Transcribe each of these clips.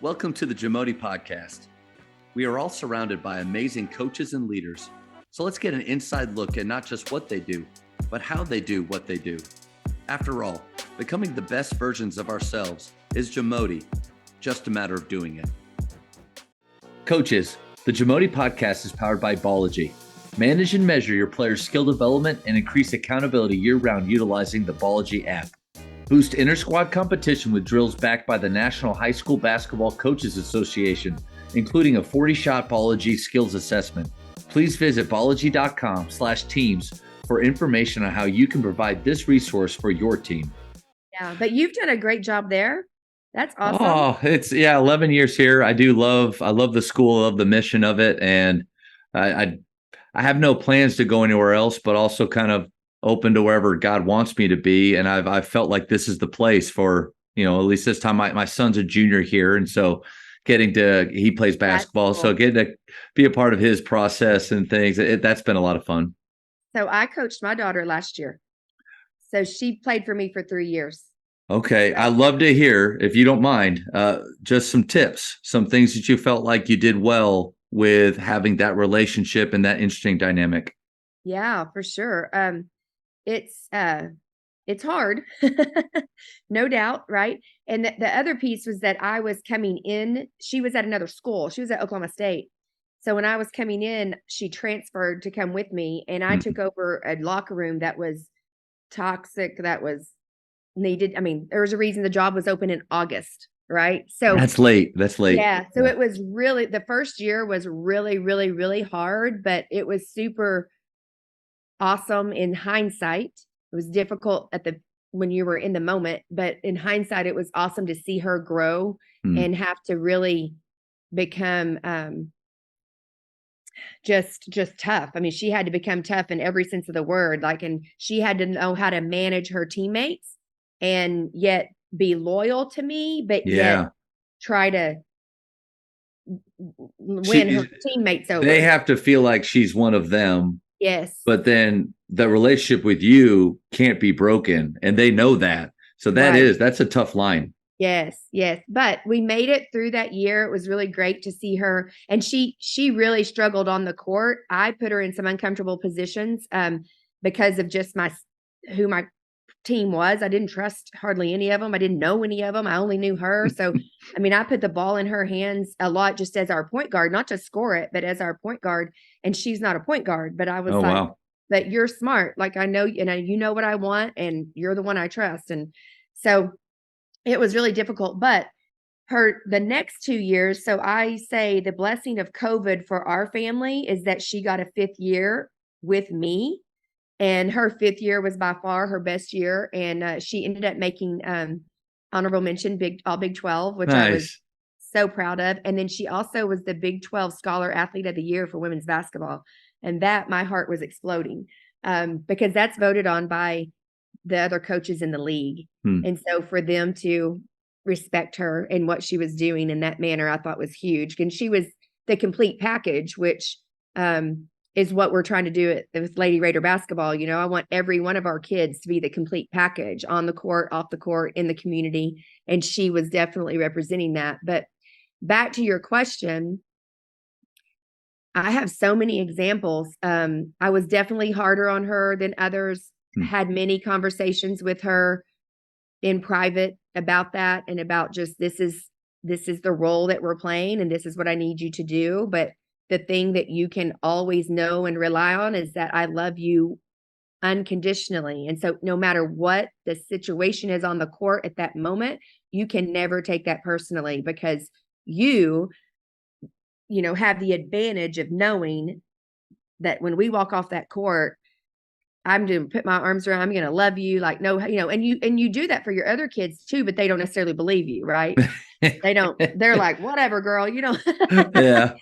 Welcome to the Jamodi podcast. We are all surrounded by amazing coaches and leaders. So let's get an inside look at not just what they do, but how they do what they do. After all, becoming the best versions of ourselves is Jamodi, just a matter of doing it. Coaches, the Jamodi podcast is powered by Ballogy. Manage and measure your players' skill development and increase accountability year-round utilizing the Ballogy app. Boost inter-squad competition with drills backed by the National High School Basketball Coaches Association, including a 40-shot Ballogy skills assessment. Please visit ballogy.com/teams for information on how you can provide this resource for your team. Yeah, but you've done a great job there. That's awesome. Oh, it's 11 years here. I love the school, I love the mission of it, and I have no plans to go anywhere else, but also kind of open to wherever God wants me to be. And I've felt like this is the place for, at least this time. My son's a junior here, and so he plays basketball, so getting to be a part of his process and things, that's been a lot of fun. So I coached my daughter last year. So she played for me for 3 years. Okay. I love to hear, if you don't mind, just some tips, some things that you felt like you did well with having that relationship and that interesting dynamic. Yeah, for sure. It's hard, no doubt. Right. And the other piece was that I was coming in, she was at another school. She was at Oklahoma State. So when I was coming in, she transferred to come with me, and I took over a locker room that was toxic, that was needed. I mean, there was a reason the job was open in August, right? So that's late. Yeah. So it was really, the first year was really, really, really hard, but it was super awesome in hindsight. It was difficult when you were in the moment, but in hindsight, it was awesome to see her grow and have to really become just tough. I mean, she had to become tough in every sense of the word. And she had to know how to manage her teammates and yet be loyal to me, but yet try to win her teammates over. They have to feel like she's one of them. Yes. But then the relationship with you can't be broken, and they know that. So that's a tough line. Yes. But we made it through that year. It was really great to see her. And she really struggled on the court. I put her in some uncomfortable positions because of just who my team was. I didn't trust hardly any of them. I didn't know any of them. I only knew her. So, I mean, I put the ball in her hands a lot just as our point guard, not to score it, but as our point guard. And she's not a point guard, but I was wow. But you're smart. I know, you know what I want, and you're the one I trust. And so it was really difficult, but the next 2 years, so I say the blessing of COVID for our family is that she got a 5th year with me, and her 5th year was by far her best year. And she ended up making honorable mention, all Big 12, which I was so proud of. And then she also was the Big 12 Scholar Athlete of the Year for women's basketball. And that, my heart was exploding because that's voted on by the other coaches in the league. And so for them to respect her and what she was doing in that manner, I thought was huge. And she was the complete package, which is what we're trying to do with Lady Raider basketball. I want every one of our kids to be the complete package, on the court, off the court, in the community. And she was definitely representing that. But back to your question, I have so many examples. I was definitely harder on her than others. Had many conversations with her in private about that, and about just this is the role that we're playing, and this is what I need you to do. But the thing that you can always know and rely on is that I love you unconditionally. And so no matter what the situation is on the court at that moment, you can never take that personally, because you have the advantage of knowing that when we walk off that court, I'm going to put my arms around, I'm going to love you, and you do that for your other kids too, but they don't necessarily believe you, right? They don't, they're like, whatever, girl, Yeah.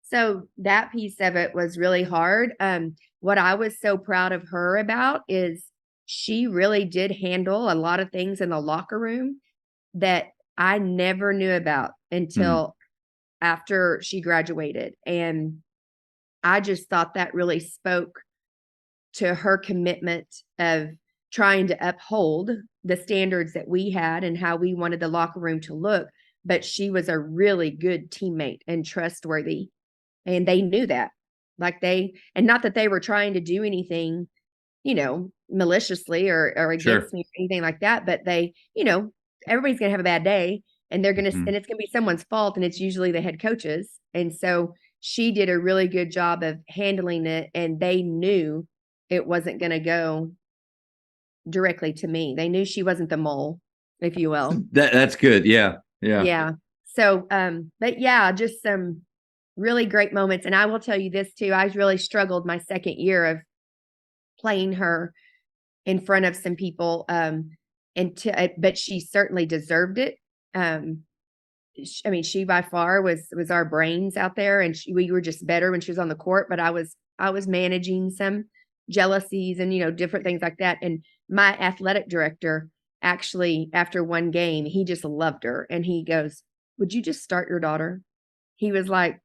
So that piece of it was really hard. What I was so proud of her about is she really did handle a lot of things in the locker room that I never knew about until after she graduated. And I just thought that really spoke to her commitment of trying to uphold the standards that we had and how we wanted the locker room to look, but she was a really good teammate and trustworthy. And they knew that. And not that they were trying to do anything, maliciously or Sure. against me or anything like that, but they, everybody's going to have a bad day, and and it's Mhm. going to be someone's fault, and it's usually the head coaches. And so she did a really good job of handling it, and they knew it wasn't going to go directly to me. They knew she wasn't the mole, if you will. That's good. Yeah. Yeah. Yeah. So, but yeah, just some really great moments. And I will tell you this too. I really struggled my second year of playing her in front of some people. But she certainly deserved it. She by far was our brains out there, and we were just better when she was on the court. But I was managing some jealousies and different things like that. And my athletic director actually, after one game, he just loved her, and he goes, "Would you just start your daughter?" He was like,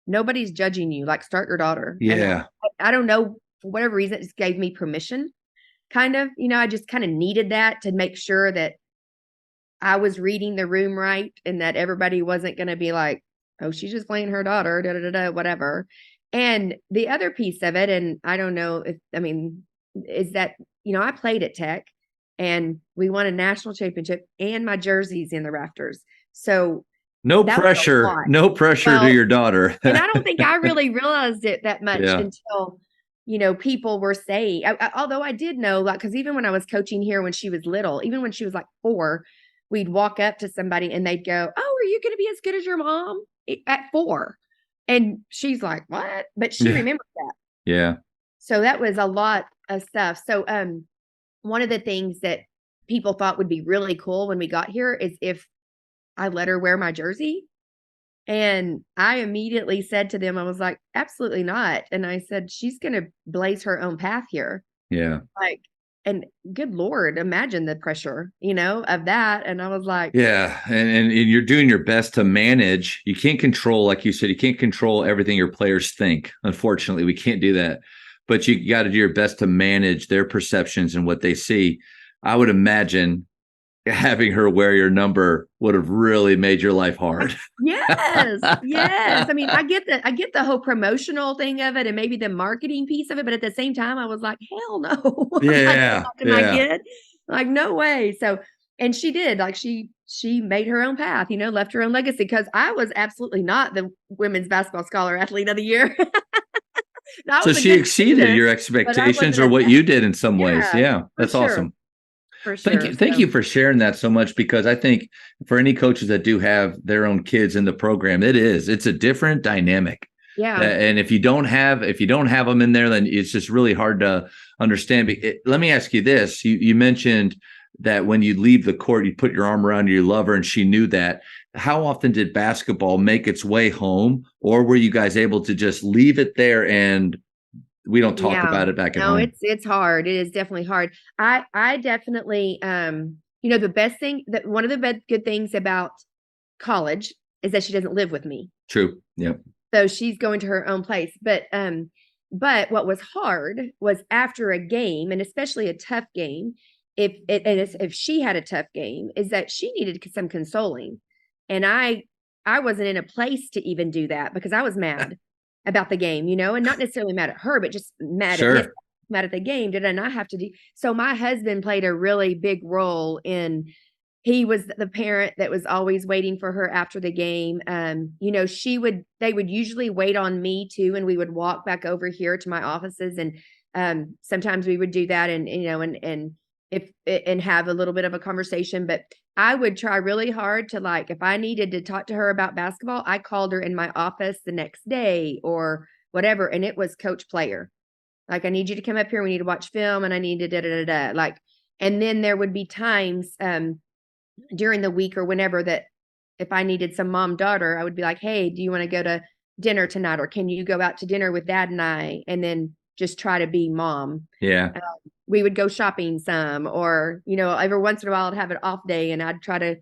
"Nobody's judging you. Like, start your daughter." And Yeah. I don't know, for whatever reason, it just gave me permission. Kind of, I just kind of needed that to make sure that I was reading the room right, and that everybody wasn't going to be like, "Oh, she's just playing her daughter, da da da, whatever." And the other piece of it, and I don't know is that, I played at Tech, and we won a national championship, and my jersey's in the rafters. So No that was a pressure. lot. No pressure to Well, your daughter. and I don't think I really realized it that much Yeah. until, people were saying, although I did know, like, because even when I was coaching here when she was little, even when she was like 4, we'd walk up to somebody and they'd go, "Oh, are you going to be as good as your mom at 4?" And she's like, "What?" But she Yeah. remembered that. Yeah. So that was a lot of stuff. So, one of the things that people thought would be really cool when we got here is if I let her wear my jersey. And I immediately said to them, I was like, "Absolutely not." And I said, "She's going to blaze her own path here." Yeah. Like, and good Lord, imagine the pressure, of that. And I was like, Yeah. And you're doing your best to manage. You can't control, like you said, you can't control everything your players think. Unfortunately, we can't do that. But you got to do your best to manage their perceptions and what they see. I would imagine having her wear your number would have really made your life hard. yes, yes. I get the whole promotional thing of it and maybe the marketing piece of it. But at the same time, I was like, hell no. I'm not doing Yeah. that to my Yeah. kid. Like, no way. So, and she did, like, she made her own path, left her own legacy, because I was absolutely not the women's basketball scholar athlete of the year. I So was a she good exceeded student, your but I expectations wasn't or a, what you did in some ways. yeah, Yeah. for That's sure. awesome. For Thank sure. you. Thank So, you for sharing that so much, because I think for any coaches that do have their own kids in the program, it's a different dynamic. yeah. And if you don't have them in there, then it's just really hard to understand. Let me ask you this. You mentioned that when you leave the court, you put your arm around your lover, and she knew that. How often did basketball make its way home, or were you guys able to just leave it there and we don't talk Yeah. about it back at No, home? it's hard. It is definitely hard. I definitely the best thing, that one of the good things about college is that she doesn't live with me. True. Yeah. So she's going to her own place. But what was hard was after a game, and especially a tough game, if she had a tough game, is that she needed some consoling. And I wasn't in a place to even do that because I was mad about the game, and not necessarily mad at her, but just Sure. mad at the game. Did I not have to do? So my husband played a really big role in. He was the parent that was always waiting for her after the game. They would usually wait on me too, and we would walk back over here to my offices, and sometimes we would do that, and have a little bit of a conversation. But I would try really hard to, like, if I needed to talk to her about basketball, I called her in my office the next day or whatever, and it was coach player. Like, I need you to come up here. We need to watch film, and I need to da da da da. Like, and then there would be times during the week or whenever that if I needed some mom daughter, I would be like, "Hey, do you want to go to dinner tonight? Or can you go out to dinner with dad and I?" And then just try to be mom. Yeah. We would go shopping some, or, every once in a while I'd have an off day and I'd try to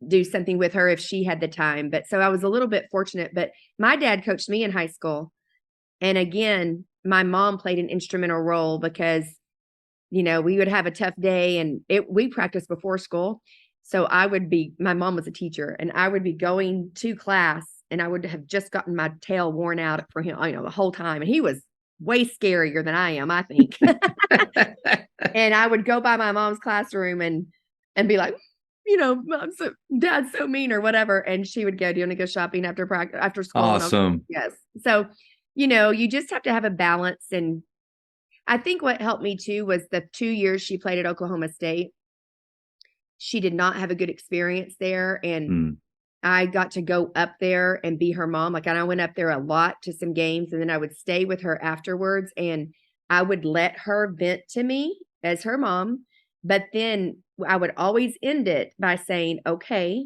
do something with her if she had the time. But so I was a little bit fortunate, but my dad coached me in high school. And again, my mom played an instrumental role because, we would have a tough day and we practiced before school. So my mom was a teacher, and I would be going to class, and I would have just gotten my tail worn out for him, the whole time. And he was way scarier than I am, I think. And I would go by my mom's classroom and be like, Dad's so mean or whatever. And she would go, do you want to go shopping after school? Awesome. Yes. So, you just have to have a balance. And I think what helped me too was the 2 years she played at Oklahoma State. She did not have a good experience there. And I got to go up there and be her mom. Like, I went up there a lot to some games, and then I would stay with her afterwards, and I would let her vent to me as her mom. But then I would always end it by saying, okay,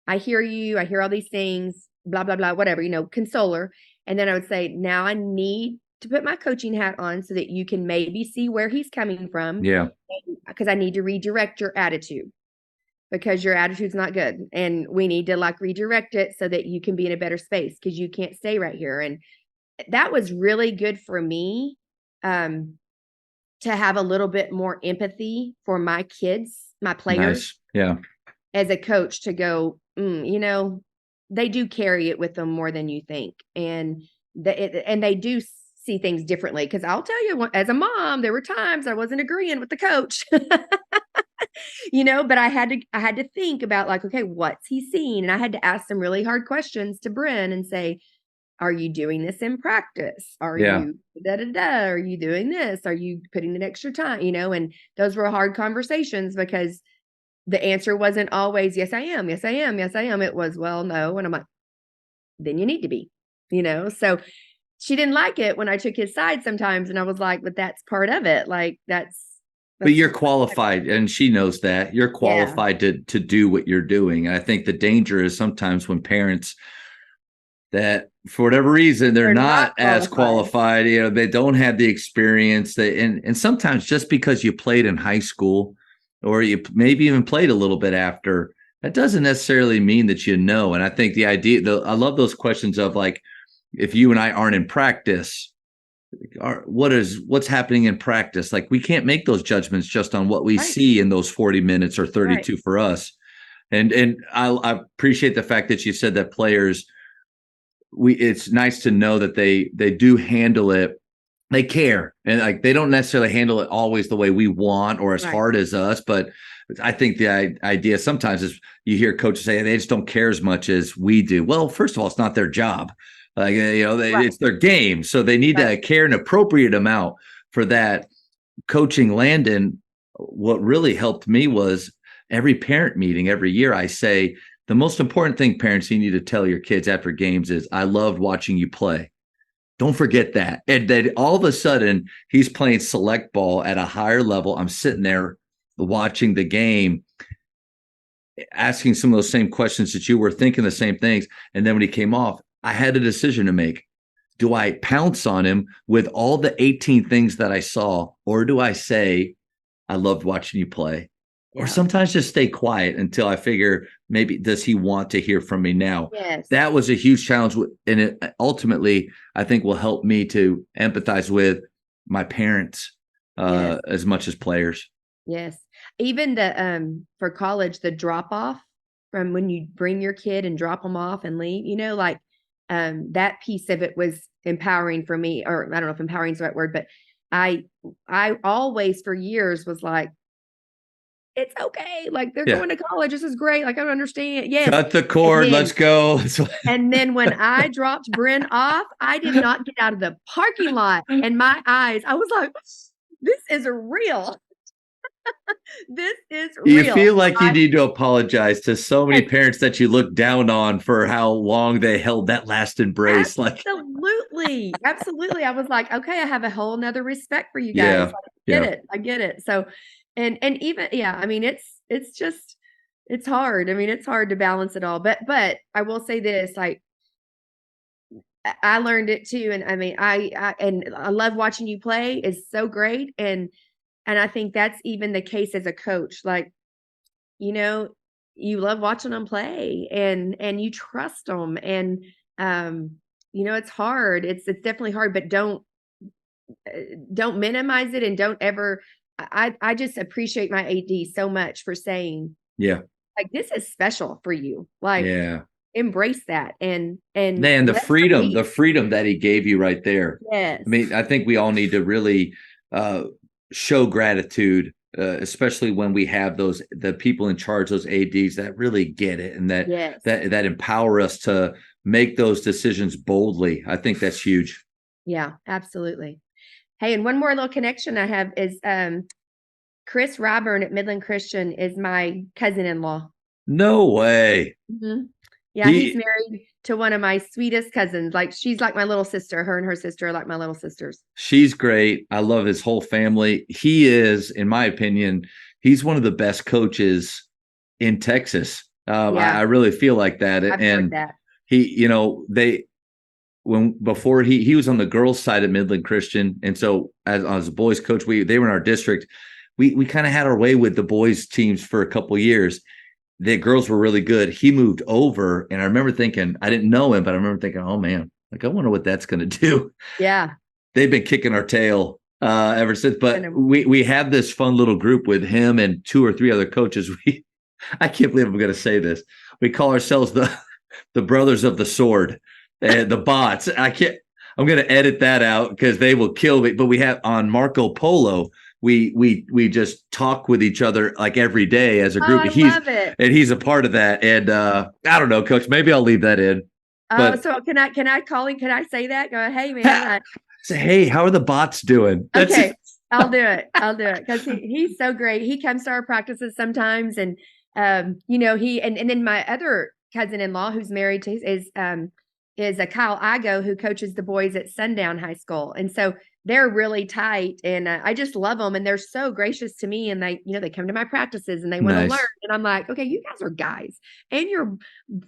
I hear you. I hear all these things, blah, blah, blah, whatever, console her. And then I would say, now I need to put my coaching hat on so that you can maybe see where he's coming from. Yeah. Because I need to redirect your attitude, because your attitude's not good. And we need to redirect it so that you can be in a better space, because you can't stay right here. And that was really good for me, to have a little bit more empathy for my kids, my players. Nice. Yeah. As a coach, to go, they do carry it with them more than you think. And they do see things differently. Because I'll tell you, as a mom, there were times I wasn't agreeing with the coach, but I had to think about okay, what's he seeing? And I had to ask some really hard questions to Bryn and say, are you doing this in practice? Are you Are you doing this? Are you putting in extra time? And those were hard conversations, because the answer wasn't always, yes, I am. Yes, I am. Yes, I am. It was, well, no. And I'm like, then you need to be, so she didn't like it when I took his side sometimes. And I was like, but that's part of it. But you're qualified, and she knows that you're qualified to do what you're doing. And I think the danger is sometimes when parents that for whatever reason, they're not as qualified, they don't have the experience, and sometimes just because you played in high school, or you maybe even played a little bit after, that doesn't necessarily mean that And I think the idea, I love those questions of if you and I aren't in practice, what's happening in practice? We can't make those judgments just on what we see in those 40 minutes or 32 for us. And I appreciate the fact that you said that players, it's nice to know that they do handle it. They care, and they don't necessarily handle it always the way we want or as hard as us. But I think the idea sometimes is you hear coaches say they just don't care as much as we do. Well, first of all, it's not their job. It's their game. So they need to care an appropriate amount for that. Coaching Landon, what really helped me was every parent meeting every year, I say, the most important thing, parents, you need to tell your kids after games is, I loved watching you play. Don't forget that. And then all of a sudden, he's playing select ball at a higher level. I'm sitting there watching the game, asking some of those same questions that you were, thinking the same things. And then when he came off, I had a decision to make. Do I pounce on him with all the 18 things that I saw, or do I say, I loved watching you play? Yeah. Or sometimes just stay quiet until I figure, maybe does he want to hear from me now? Yes. That was a huge challenge. And it ultimately, I think, will help me to empathize with my parents as much as players. Yes. Even for college, the drop off from when you bring your kid and drop them off and leave, that piece of it was empowering for me. Or I don't know if empowering is the right word, but I always for years was like, it's okay. They're going to college. This is great. I don't understand. Yes. Cut the cord. Let's go. And then when I dropped Bryn off, I did not get out of the parking lot. And my eyes, I was like, this is real. This is real. You feel like you need to apologize to so many parents that you look down on for how long they held that last embrace. Absolutely. Absolutely. I was like, okay, I have a whole nother respect for you guys. I get it. So, and even, it's hard. It's hard to balance it all, but I will say this, I learned it too. And I love watching you play is so great. And I think that's even the case as a coach. You love watching them play and you trust them. And, it's hard. It's definitely hard, but don't minimize it. And don't ever, I just appreciate my AD so much for saying, Yeah. Like, this is special for you. Like, Yeah. embrace that and Man, the let her freedom, lead. the freedom that he gave you right there. Yes. I mean, I think we all need to really show gratitude, especially when we have the people in charge, those ADs that really get it and Yes. that empower us to make those decisions boldly. I think that's huge. Yeah, absolutely. Hey, and one more little connection I have is Chris Ryburn at Midland Christian is my cousin-in-law. No way. Mhm. Yeah, he's married to one of my sweetest cousins. Like, she's like my little sister. Her and her sister are like my little sisters. She's great. I love his whole family. He is, in my opinion, he's one of the best coaches in Texas. Yeah, I really feel like that. I've heard that. He, before he was on the girls' side at Midland Christian, and so as a boys' coach, they were in our district. We kind of had our way with the boys' teams for a couple of years. The girls were really good. He moved over, and I remember thinking, I didn't know him, but I remember thinking, oh man, like I wonder what that's going to do. Yeah, They've been kicking our tail ever since. But we have this fun little group with him and 2 or 3 other coaches. I can't believe I'm going to say this. We call ourselves the brothers of the sword, the bots. I'm going to edit that out because they will kill me. But we have on Marco Polo. We just talk with each other like every day as a group. I love it. And he's a part of that. And I don't know, Coach. Maybe I'll leave that in. Oh, so can I call him? Can I say that? Go, hey man. Say, hey, how are the bots doing? Okay, I'll do it because he's so great. He comes to our practices sometimes, and he and then my other cousin-in-law who's married to is a Kyle Igo who coaches the boys at Sundown High School, and so they're really tight, and I just love them, and they're so gracious to me, and they come to my practices and they want to learn, and I'm like, okay, you guys are guys and you're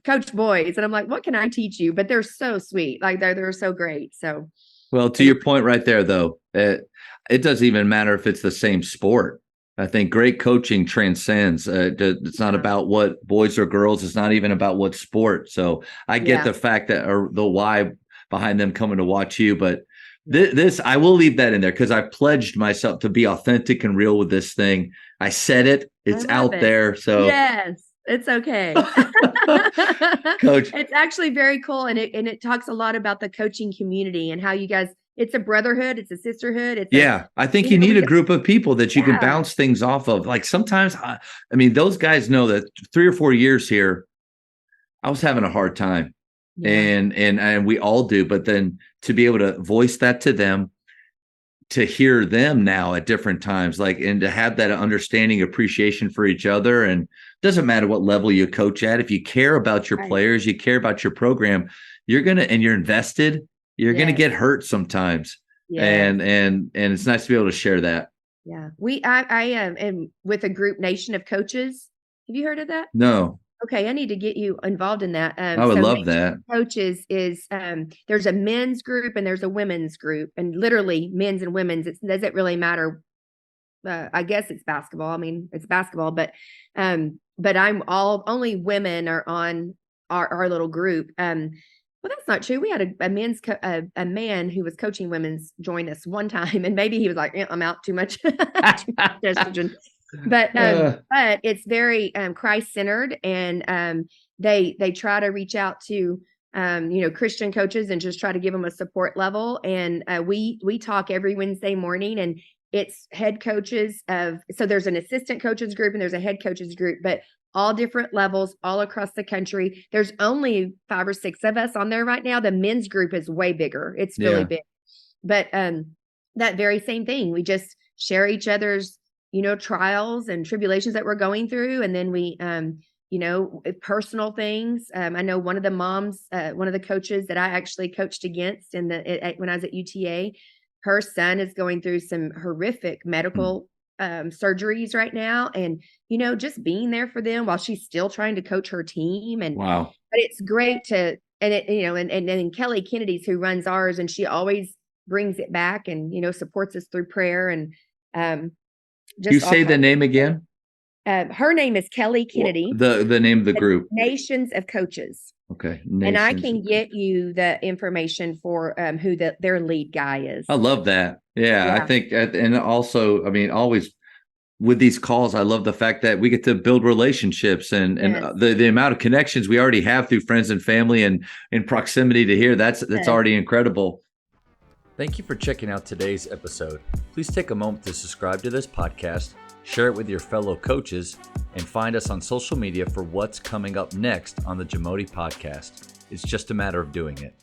coach boys, and I'm like, what can I teach you? But they're so sweet, like they're so great. So, well, to your point right there, though, it doesn't even matter if it's the same sport. I think great coaching transcends. It's not about what boys or girls. It's not even about what sport. So I get the fact that or the why behind them coming to watch you, but this I will leave that in there because I pledged myself to be authentic and real with this thing. I said it. It's out there. So yes, it's okay. Coach, it's actually very cool, and it talks a lot about the coaching community and how you guys. It's a brotherhood. It's a sisterhood. I think you need a group of people that you can bounce things off of. Like sometimes, I mean, those guys know that 3 or 4 years here, I was having a hard time. And we all do, but then to be able to voice that to them, to hear them now at different times, and to have that understanding, appreciation for each other. And it doesn't matter what level you coach at. If you care about your players, you care about your program, you're invested, you're going to get hurt sometimes. And it's nice to be able to share that. Yeah. I am with a group Nation of Coaches. Have you heard of that? No. Okay, I need to get you involved in that. I would love that. Coaches is there's a men's group and there's a women's group, and literally men's and women's. It doesn't really matter. I guess it's basketball. I mean, it's basketball, but only women are on our little group. Well, that's not true. We had a man who was coaching women's join us one time, and maybe he was like, I'm out too much estrogen. But it's very Christ-centered, and they try to reach out to Christian coaches and just try to give them a support level. And we talk every Wednesday morning, and it's head coaches so there's an assistant coaches group and there's a head coaches group, but all different levels all across the country. There's only 5 or 6 of us on there right now. The men's group is way bigger. It's really big, but that very same thing. We just share each other's trials and tribulations that we're going through. And then we, personal things. I know one of the moms, one of the coaches that I actually coached against when I was at UTA, her son is going through some horrific medical surgeries right now. And, just being there for them while she's still trying to coach her team. And wow, but it's great to, and it, and then Kelly Kennedy's who runs ours, and she always brings it back and, supports us through prayer. And, you say the name again? Her name is Kelly Kennedy. The name of the group. Nations of Coaches. Okay. And I can get you the information for who their lead guy is. I love that. Yeah. I think, and also, I mean, always with these calls, I love the fact that we get to build relationships and Yes. the amount of connections we already have through friends and family and in proximity to here. That's Yes. already incredible. Thank you for checking out today's episode. Please take a moment to subscribe to this podcast, share it with your fellow coaches, and find us on social media for what's coming up next on the Jamodi podcast. It's just a matter of doing it.